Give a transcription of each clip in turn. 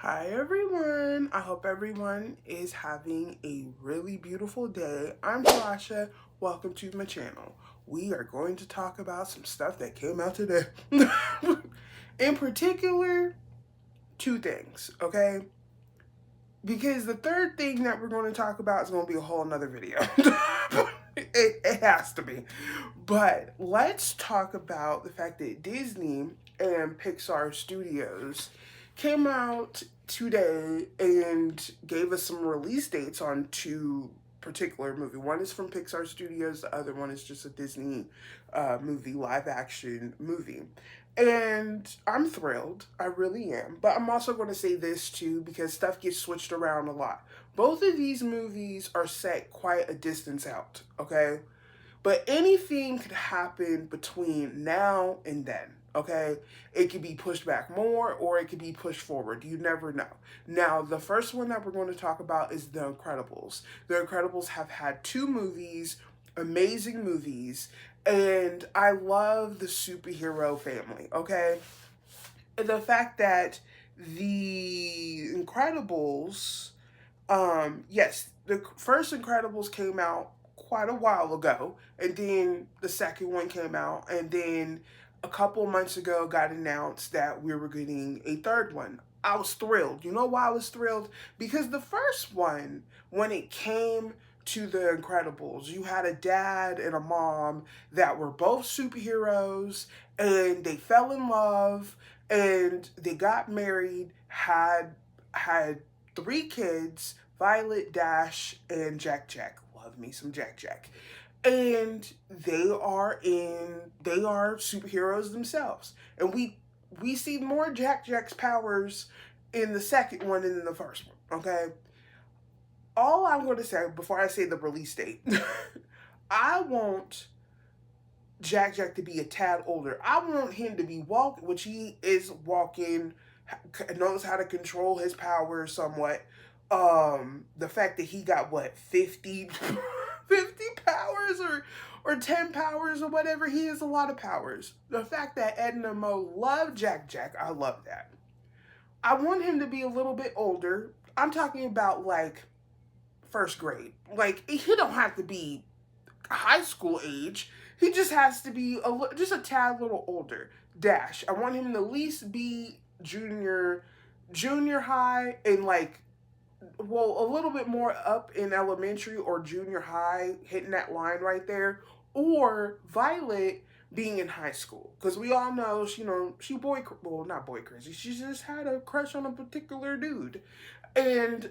Hi everyone, I hope everyone is having a really beautiful day. I'm Tasha, welcome to my channel. We are going to talk about some stuff that came out today. In particular, two things, okay? Because the third thing that we're going to talk about is going to be a whole nother video. it has to be. But let's talk about the fact that Disney and Pixar Studios came out today and gave us some release dates on two particular movie. One is from Pixar Studios, the other one is just a Disney movie, live action movie. And I'm thrilled, I really am. But I'm also going to say this too because stuff gets switched around a lot. Both of these movies are set quite a distance out, okay? But anything could happen between now and then, okay? It could be pushed back more or it could be pushed forward. You never know. Now, the first one that we're going to talk about is The Incredibles. The Incredibles have had two movies, amazing movies, and I love the superhero family, okay? The fact that The Incredibles, yes, the first Incredibles came out quite a while ago, and then the second one came out, and then a couple months ago got announced that we were getting a third one. I was thrilled. You know why I was thrilled? Because the first one, when it came to The Incredibles, you had a dad and a mom that were both superheroes, and they fell in love, and they got married, had three kids, Violet, Dash, and Jack Jack. Love me some Jack Jack. And they are superheroes themselves. And we see more Jack Jack's powers in the second one than in the first one, okay? All I'm going to say before I say the release date, I want Jack Jack to be a tad older. I want him to be walking, which he is walking, knows how to control his powers somewhat. The fact that he got what 50 powers or 10 powers or whatever, he has a lot of powers. The fact that Edna Mo loved Jack Jack, I love that. I want him to be a little bit older. I'm talking about like first grade. Like he don't have to be high school age. He just has to be just a tad little older. Dash, I want him to at least be junior high, and like, well, a little bit more up in elementary or junior high, hitting that line right there, or Violet being in high school, because we all know she not boy crazy, she just had a crush on a particular dude, and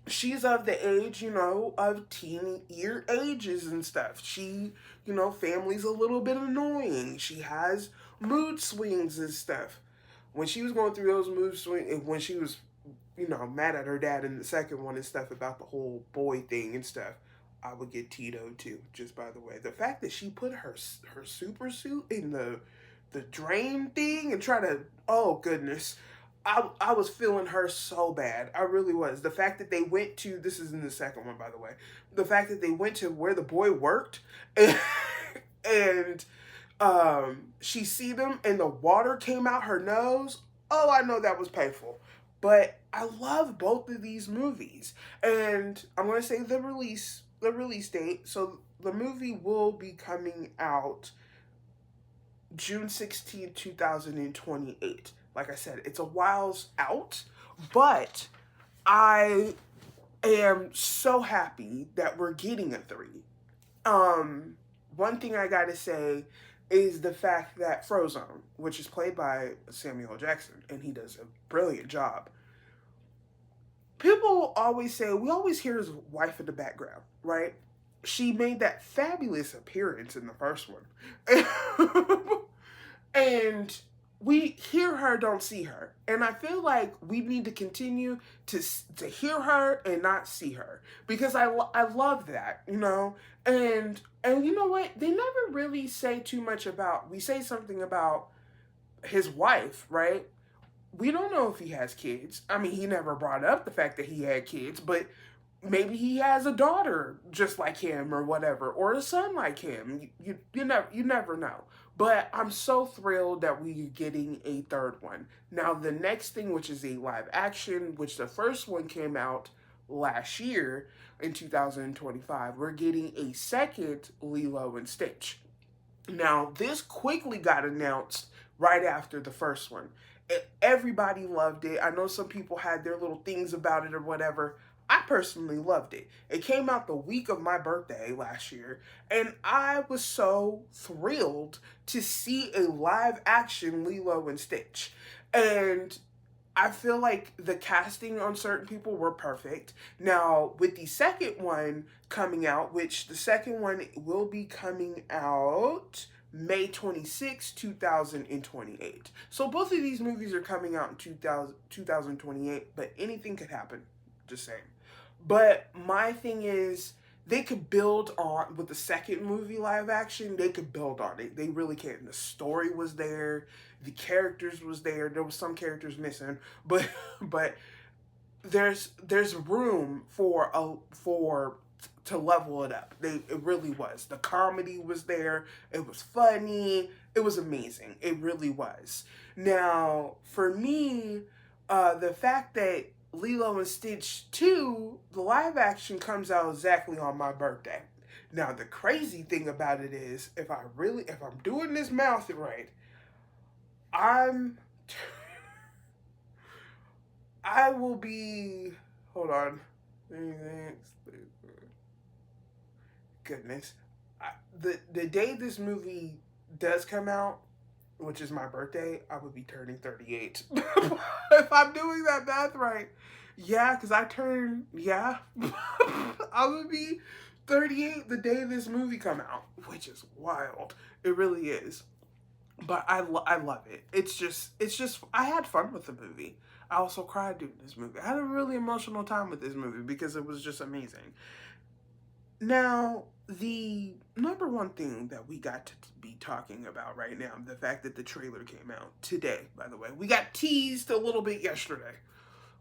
she's of the age, of teen year ages and stuff. She, family's a little bit annoying. She has mood swings and stuff. When she was going through those mood swings, and when she was, mad at her dad in the second one and stuff about the whole boy thing and stuff, I would get Tito too, just by the way. The fact that she put her super suit in the drain thing and try to, oh goodness. I was feeling her so bad. I really was. The fact that they went to, this is in the second one, by the way, the fact that they went to where the boy worked and she see them and the water came out her nose. Oh, I know that was painful. But I love both of these movies. And I'm going to say the release date. So the movie will be coming out June 16, 2028. Like I said, it's a whiles out, but I am so happy that we're getting a 3. One thing I gotta say is the fact that Frozone, which is played by Samuel L. Jackson, and he does a brilliant job. People always say, we always hear his wife in the background, right? She made that fabulous appearance in the first one. And we hear her, don't see her. And I feel like we need to continue to hear her and not see her. Because I love that, And you know what? They never really say too much about, we say something about his wife, right? We don't know if he has kids. I mean, he never brought up the fact that he had kids, but maybe he has a daughter just like him or whatever, or a son like him. You never know. But I'm so thrilled that we're getting a third one. Now, the next thing, which is a live action, which the first one came out last year in 2025, we're getting a second Lilo and Stitch. Now, this quickly got announced right after the first one. Everybody loved it. I know some people had their little things about it or whatever. I personally loved it. It came out the week of my birthday last year, and I was so thrilled to see a live action Lilo and Stitch. And I feel like the casting on certain people were perfect. Now, with the second one coming out, which the second one will be coming out May 26, 2028. So both of these movies are coming out in 2028, but anything could happen. Just saying. But my thing is, they could build on, with the second movie live action, they could build on it. They really can. The story was there, the characters was there. There was some characters missing, but but there's room for to level it up. It really was. The comedy was there. It was funny. It was amazing. It really was. Now, for me, the fact that Lilo and Stitch 2, the live action, comes out exactly on my birthday. Now, the crazy thing about it is, if I'm doing this math right, I'm I will be, hold on, goodness, the day this movie does come out, which is my birthday, I would be turning 38. If I'm doing that math right. Yeah, because I would be 38 the day this movie come out, which is wild. It really is. But I love it. It's just, I had fun with the movie. I also cried during this movie. I had a really emotional time with this movie because it was just amazing. Now, the number one thing that we got to be talking about right now, the fact that the trailer came out today, by the way. We got teased a little bit yesterday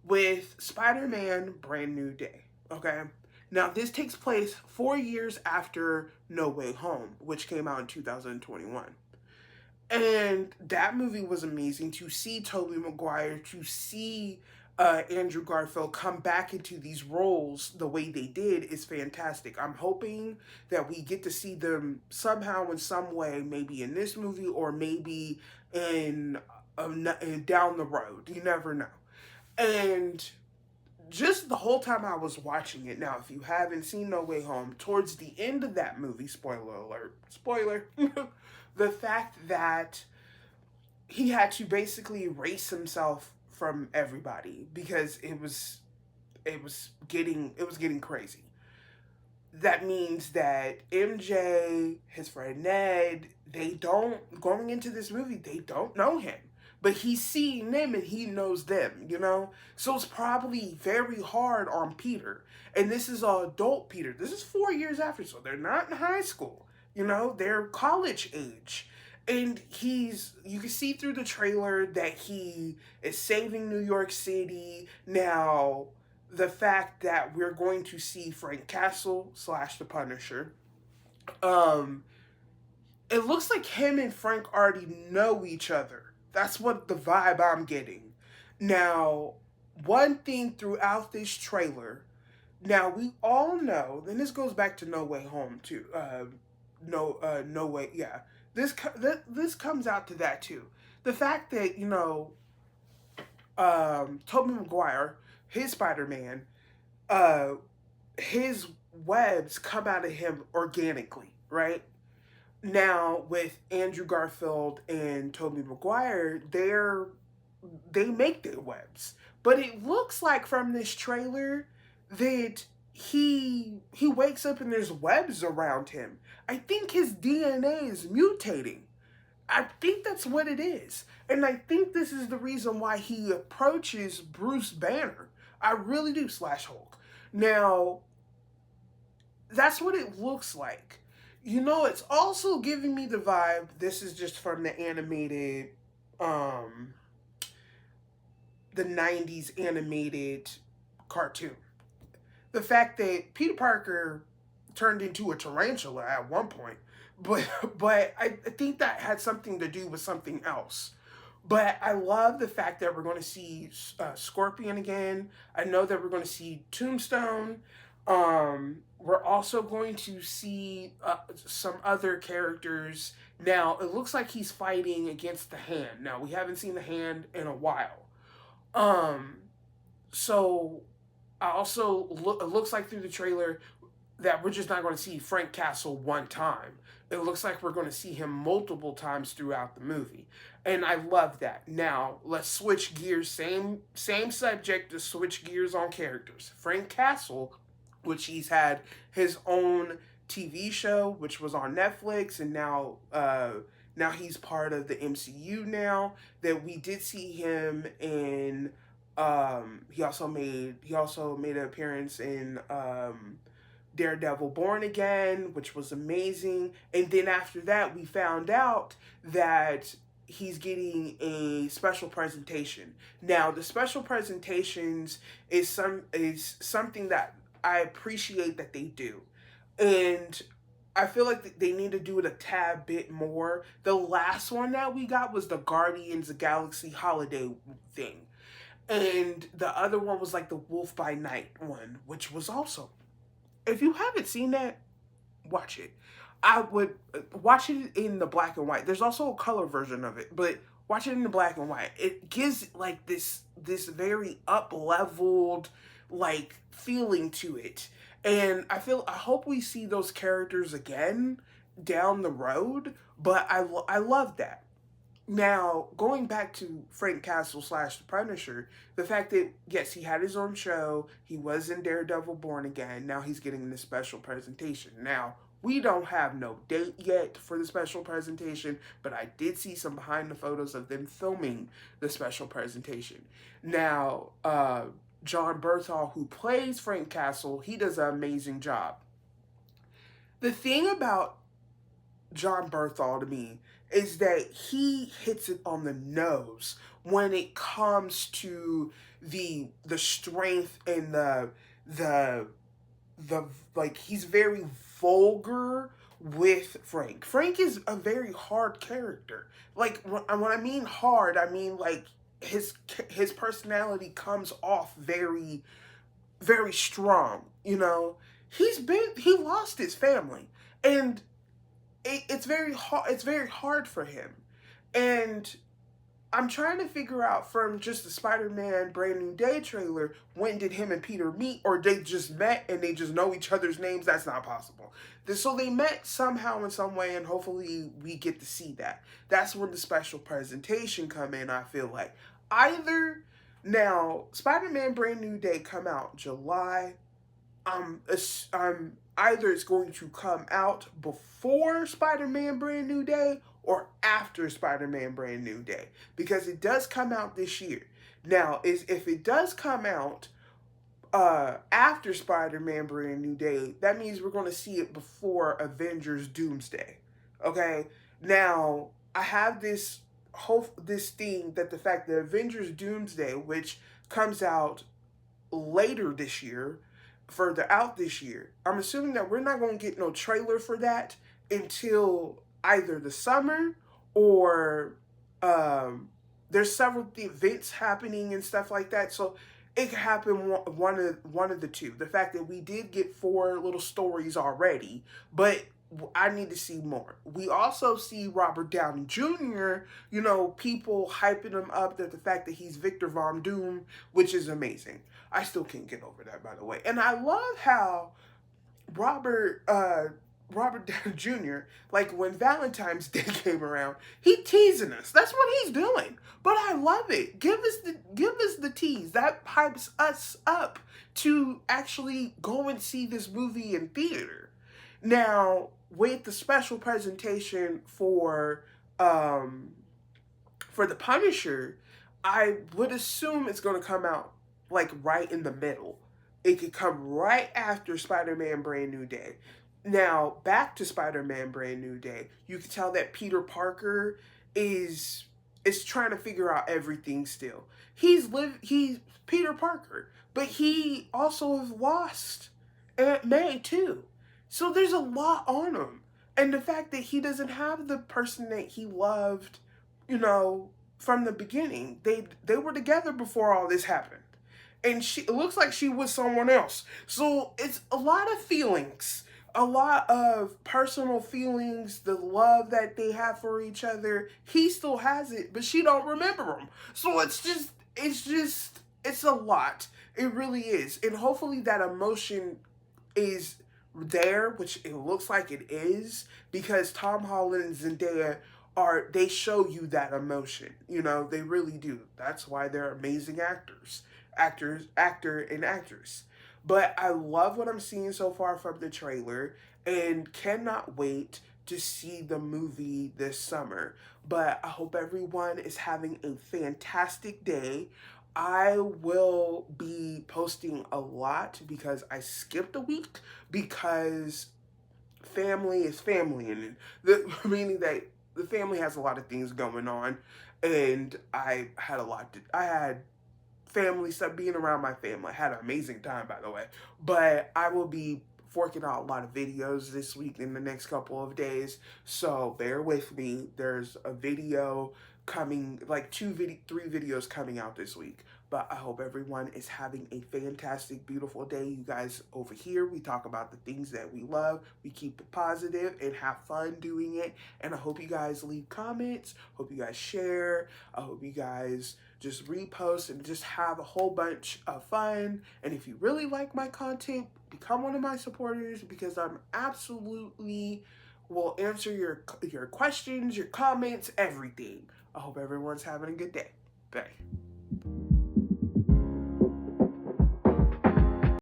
with Spider-Man Brand New Day, okay? Now, this takes place 4 years after No Way Home, which came out in 2021. And that movie was amazing. To see Tobey Maguire, to see Andrew Garfield come back into these roles the way they did is fantastic. I'm hoping that we get to see them somehow in some way, maybe in this movie or maybe in down the road. You never know. And just the whole time I was watching it, now if you haven't seen No Way Home, towards the end of that movie, spoiler alert, spoiler, the fact that he had to basically erase himself from everybody because it was getting crazy. That means that MJ, his friend Ned, going into this movie, they don't know him. But he's seeing them and he knows them, you know? So it's probably very hard on Peter. And this is an adult Peter. This is 4 years after, so they're not in high school. You know, they're college age. And you can see through the trailer that he is saving New York City. Now, the fact that we're going to see Frank Castle / the Punisher, it looks like him and Frank already know each other. That's what the vibe I'm getting. Now, one thing throughout this trailer, now we all know, and this goes back to No Way Home too. No Way, yeah. This comes out to that too. The fact that, you know, Tobey Maguire, his Spider-Man, his webs come out of him organically, right? Now, with Andrew Garfield and Tobey Maguire, they make their webs. But it looks like from this trailer that he wakes up and there's webs around him. I think his DNA is mutating. I think that's what it is. And I think this is the reason why he approaches Bruce Banner. I really do, / Hulk. Now, that's what it looks like. You know, it's also giving me the vibe, this is just from the animated, the 90s animated cartoon. The fact that Peter Parker turned into a tarantula at one point, but I think that had something to do with something else. But I love the fact that we're going to see Scorpion again. I know that we're going to see Tombstone. We're also going to see some other characters. Now, it looks like he's fighting against the Hand. Now, we haven't seen the Hand in a while. Um, so, it looks like through the trailer that we're just not going to see Frank Castle one time. It looks like we're going to see him multiple times throughout the movie, and I love that. Now let's switch gears. Same subject. To switch gears on characters. Frank Castle, which he's had his own TV show, which was on Netflix, and now he's part of the MCU. Now that we did see him in, he also made an appearance in Daredevil Born Again, which was amazing. And then after that, we found out that he's getting a special presentation. Now, the special presentations is something that I appreciate that they do. And I feel like they need to do it a tad bit more. The last one that we got was the Guardians of the Galaxy holiday thing. And the other one was like the Wolf by Night one, which was awesome. If you haven't seen that, watch it. I would watch it in the black and white. There's also a color version of it, but watch it in the black and white. It gives like this very up leveled like feeling to it, and I hope we see those characters again down the road. But I love that. Now, going back to Frank Castle slash the Punisher, the fact that, yes, he had his own show, he was in Daredevil Born Again, now he's getting this special presentation. Now, we don't have no date yet for the special presentation, but I did see some behind the photos of them filming the special presentation. Now, John Berthal, who plays Frank Castle, he does an amazing job. The thing about John Berthal to me is that he hits it on the nose when it comes to the strength and the like he's very vulgar with Frank. Frank is a very hard character. Like when I mean hard, I mean like his personality comes off very very strong, you know. He lost his family, and it's very hard. It's very hard for him, and I'm trying to figure out from just the Spider-Man Brand New Day trailer, when did him and Peter meet, or they just met and they just know each other's names? That's not possible. So they met somehow in some way, and hopefully we get to see that. That's when the special presentation come in. I feel like either now Spider-Man Brand New Day come out July. Either it's going to come out before Spider-Man Brand New Day or after Spider-Man Brand New Day, because it does come out this year. Now, if it does come out after Spider-Man Brand New Day, that means we're going to see it before Avengers Doomsday. Okay? Now, I have this thing that the fact that Avengers Doomsday, which comes out later this year, further out this year, I'm assuming that we're not going to get no trailer for that until either the summer or there's several events happening and stuff like that. So it could happen one of the two. The fact that we did get 4 little stories already, but I need to see more. We also see Robert Downey Jr., you know, people hyping him up, that the fact that he's Victor Von Doom, which is amazing. I still can't get over that, by the way. And I love how Robert Downey Jr., like when Valentine's Day came around, he teasing us. That's what he's doing. But I love it. Give us the tease. That hypes us up to actually go and see this movie in theater. Now, with the special presentation for the Punisher, I would assume it's going to come out like right in the middle. It could come right after Spider-Man Brand New Day. Now, back to Spider-Man Brand New Day, you can tell that Peter Parker is trying to figure out everything still. He's Peter Parker, but he also has lost Aunt May too. So there's a lot on him. And the fact that he doesn't have the person that he loved, you know, from the beginning. They were together before all this happened. And it looks like she was someone else. So it's a lot of feelings, a lot of personal feelings, the love that they have for each other. He still has it, but she don't remember him. So it's a lot. It really is. And hopefully that emotion is there, which it looks like it is, because Tom Holland and Zendaya they show you that emotion. You know, they really do. That's why they're amazing actor and actress. But I love what I'm seeing so far from the trailer and cannot wait to see the movie this summer. But I hope everyone is having a fantastic day. I will be posting a lot because I skipped a week because family is family, and meaning that the family has a lot of things going on, and I had family stuff, being around my family. I had an amazing time, by the way. But I will be forking out a lot of videos this week in the next couple of days, so bear with me. There's a video coming, like three videos coming out this week. But I hope everyone is having a fantastic, beautiful day. You guys over here, we talk about the things that we love. We keep it positive and have fun doing it. And I hope you guys leave comments. Hope you guys share. I hope you guys just repost and just have a whole bunch of fun. And if you really like my content, become one of my supporters, because I'm absolutely will answer your questions, your comments, everything. I hope everyone's having a good day. Bye.